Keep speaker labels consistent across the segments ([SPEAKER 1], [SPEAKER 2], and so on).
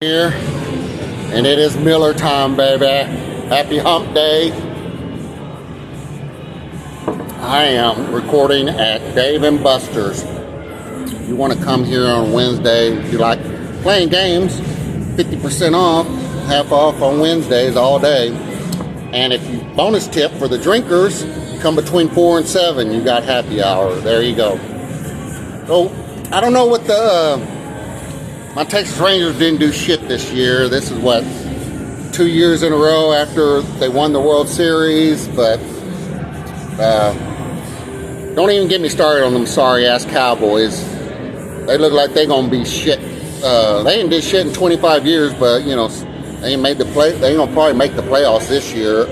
[SPEAKER 1] Here, and it is Miller time, baby. Happy hump day. I am recording at Dave & Buster's. If you want to come here on Wednesday, if you like playing games, 50% off, half off on Wednesdays all day. And if you bonus tip for the drinkers, come between 4 and 7, you got happy hour. There you go. So I don't know what my Texas Rangers didn't do shit this year. This is what, 2 years in a row after they won the World Series. But don't even get me started on them sorry ass Cowboys. They look like they're gonna be shit. They ain't did shit in 25 years, but you know they ain't made the play. They ain't gonna probably make the playoffs this year.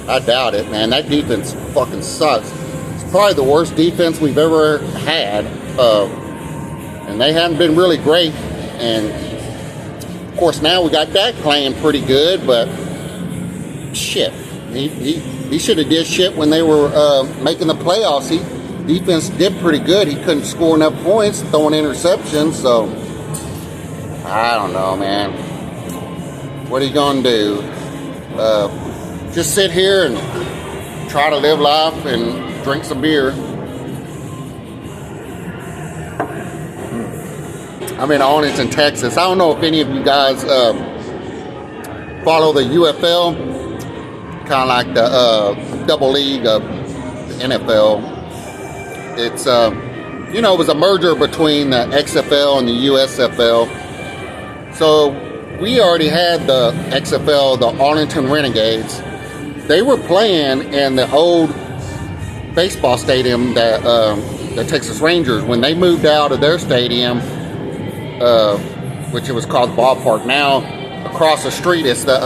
[SPEAKER 1] I doubt it, man. That defense fucking sucks. It's probably the worst defense we've ever had. And they haven't been really great. And of course now we got Dak playing pretty good, but shit, he should have did shit when they were making the playoffs. Defense did pretty good. He couldn't score enough points, throwing interceptions. So I don't know, man. What are you gonna do? Just sit here and try to live life and drink some beer. I'm in Arlington, Texas. I don't know if any of you guys follow the UFL, kind of like the double league of the NFL. It's, you know, it was a merger between the XFL and the USFL. So we already had the XFL, the Arlington Renegades. They were playing in the old baseball stadium that the Texas Rangers, when they moved out of their stadium, which it was called the ballpark. Now across the street it's the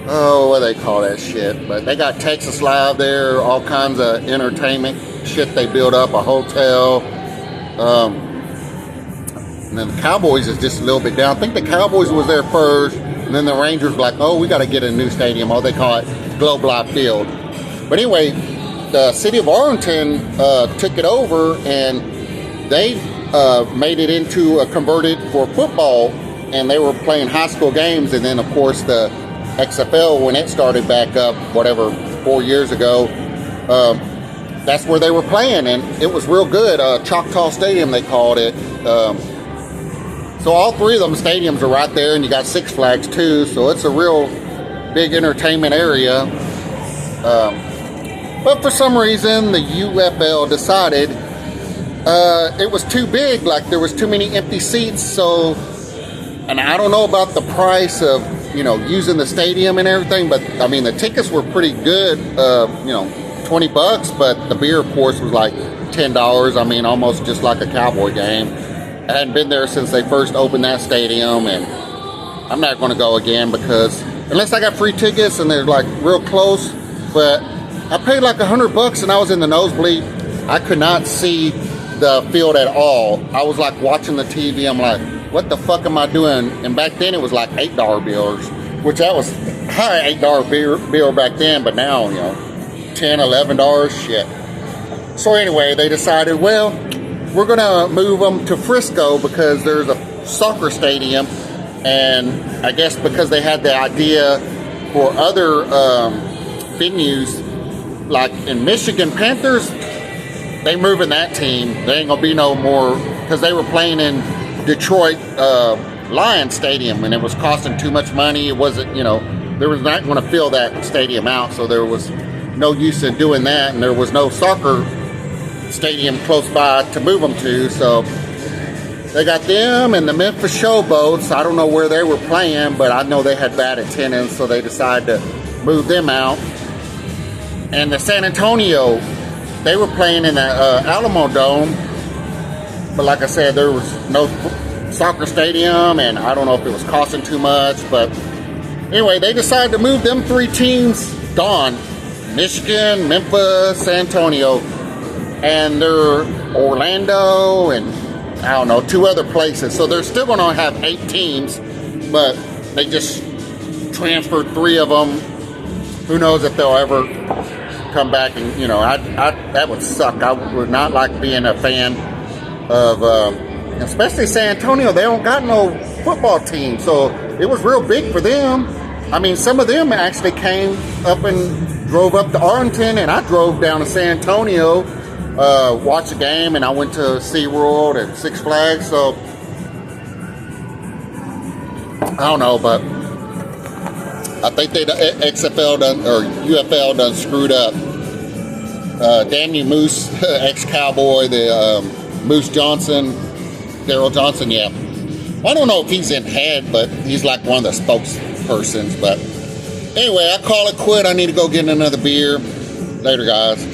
[SPEAKER 1] what do they call that shit, but they got Texas Live there, all kinds of entertainment shit they built up, a hotel, and then the Cowboys is just a little bit down. I think the Cowboys was there first, and then the Rangers were like, oh, we got to get a new stadium. Oh, they call it Globe Life Field. But anyway, the city of Arlington took it over, and they made it into a converted for football, and they were playing high school games. And then of course the XFL, when it started back up, whatever, 4 years ago, that's where they were playing, and it was real good. Choctaw Stadium they called it. So all three of them stadiums are right there, and you got Six Flags too, so it's a real big entertainment area. But for some reason the UFL decided it was too big, like there was too many empty seats. So, and I don't know about the price of, you know, using the stadium and everything, but I mean the tickets were pretty good, you know, $20, but the beer of course was like $10. I mean, almost just like a Cowboy game. I hadn't been there since they first opened that stadium, and I'm not going to go again because unless I got free tickets and they're like real close. But I paid like $100 and I was in the nosebleed. I could not see the field at all. I was like watching the TV. I'm like, what the fuck am I doing? And back then it was like $8 bills, which that was high $8 bill back then, but now, you know, $10, $11, shit. So anyway, they decided, well, we're gonna move them to Frisco because there's a soccer stadium, and I guess because they had the idea for other venues, like in Michigan Panthers, they moving that team. They ain't gonna be no more, because they were playing in Detroit Lions Stadium, and it was costing too much money. It wasn't, you know, they was not going to fill that stadium out, so there was no use in doing that, and there was no soccer stadium close by to move them to. So they got them and the Memphis Showboats. I don't know where they were playing, but I know they had bad attendance, so they decided to move them out. And the San Antonio, they were playing in the Alamo Dome, but like I said, there was no soccer stadium, and I don't know if it was costing too much. But anyway, they decided to move them three teams gone: Michigan, Memphis, San Antonio, and they're Orlando, and I don't know, 2 other places. So they're still going to have 8 teams, but they just transferred 3 of them. Who knows if they'll ever come back? And you know, that would suck. I would not like being a fan of especially San Antonio, they don't got no football team, so it was real big for them. I mean, some of them actually came up and drove up to Arlington, and I drove down to San Antonio, watched the game, and I went to SeaWorld and Six Flags. So I don't know, but I think they XFL done or UFL done screwed up. Damn you, Moose, ex-Cowboy, the Moose Johnson, Daryl Johnson, yeah. I don't know if he's in head, but he's like one of the spokespersons. But anyway, I call it quit. I need to go get another beer. Later, guys.